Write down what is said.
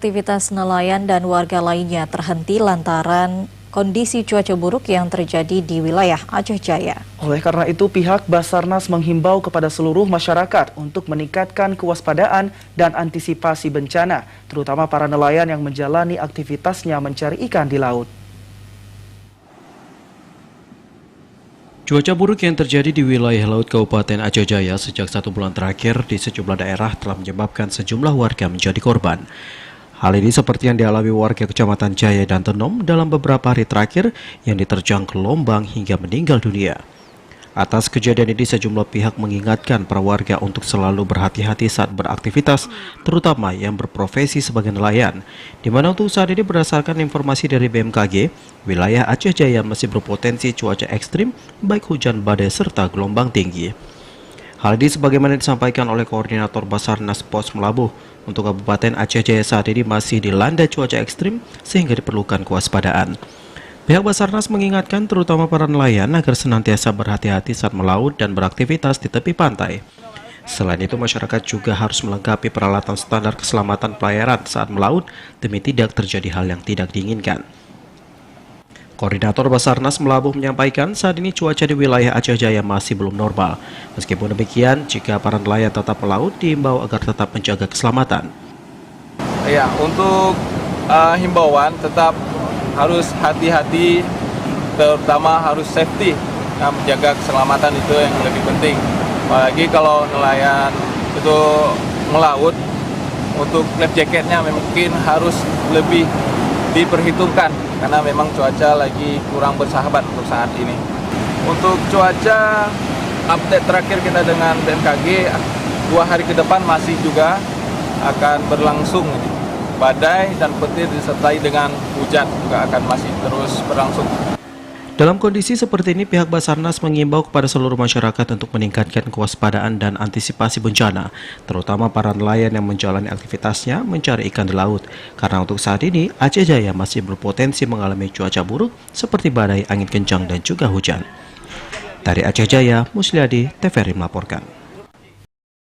aktivitas nelayan dan warga lainnya terhenti lantaran kondisi cuaca buruk yang terjadi di wilayah Aceh Jaya. Oleh karena itu, pihak Basarnas menghimbau kepada seluruh masyarakat untuk meningkatkan kewaspadaan dan antisipasi bencana, terutama para nelayan yang menjalani aktivitasnya mencari ikan di laut. Cuaca buruk yang terjadi di wilayah laut Kabupaten Aceh Jaya sejak 1 bulan terakhir di sejumlah daerah telah menyebabkan sejumlah warga menjadi korban. Hal ini seperti yang dialami warga Kecamatan Jaya dan Tenom dalam beberapa hari terakhir yang diterjang gelombang hingga meninggal dunia. Atas kejadian ini, sejumlah pihak mengingatkan para warga untuk selalu berhati-hati saat beraktivitas, terutama yang berprofesi sebagai nelayan, di mana untuk saat ini berdasarkan informasi dari BMKG, wilayah Aceh Jaya masih berpotensi cuaca ekstrim, baik hujan badai serta gelombang tinggi. Hal ini sebagaimana disampaikan oleh Koordinator Basarnas Pos Melabuh, untuk Kabupaten Aceh Jaya saat ini masih dilanda cuaca ekstrim sehingga diperlukan kewaspadaan. Pihak Basarnas mengingatkan terutama para nelayan agar senantiasa berhati-hati saat melaut dan beraktivitas di tepi pantai. Selain itu, masyarakat juga harus melengkapi peralatan standar keselamatan pelayaran saat melaut demi tidak terjadi hal yang tidak diinginkan. Koordinator Basarnas Melabuh menyampaikan saat ini cuaca di wilayah Aceh Jaya masih belum normal. Meskipun demikian, jika para nelayan tetap melaut, diimbau agar tetap menjaga keselamatan. Ya, untuk himbauan tetap harus hati-hati, terutama harus safety, menjaga keselamatan itu yang lebih penting. Apalagi kalau nelayan itu melaut, untuk life jacketnya mungkin harus lebih diperhitungkan karena memang cuaca lagi kurang bersahabat untuk saat ini. Untuk cuaca, update terakhir kita dengan BMKG 2 hari ke depan masih juga akan berlangsung badai dan petir disertai dengan hujan juga akan masih terus berlangsung. Dalam kondisi seperti ini, pihak Basarnas mengimbau kepada seluruh masyarakat untuk meningkatkan kewaspadaan dan antisipasi bencana, terutama para nelayan yang menjalani aktivitasnya mencari ikan di laut. Karena untuk saat ini, Aceh Jaya masih berpotensi mengalami cuaca buruk seperti badai, angin kencang, dan juga hujan. Dari Aceh Jaya, Musliadi, TVRI melaporkan.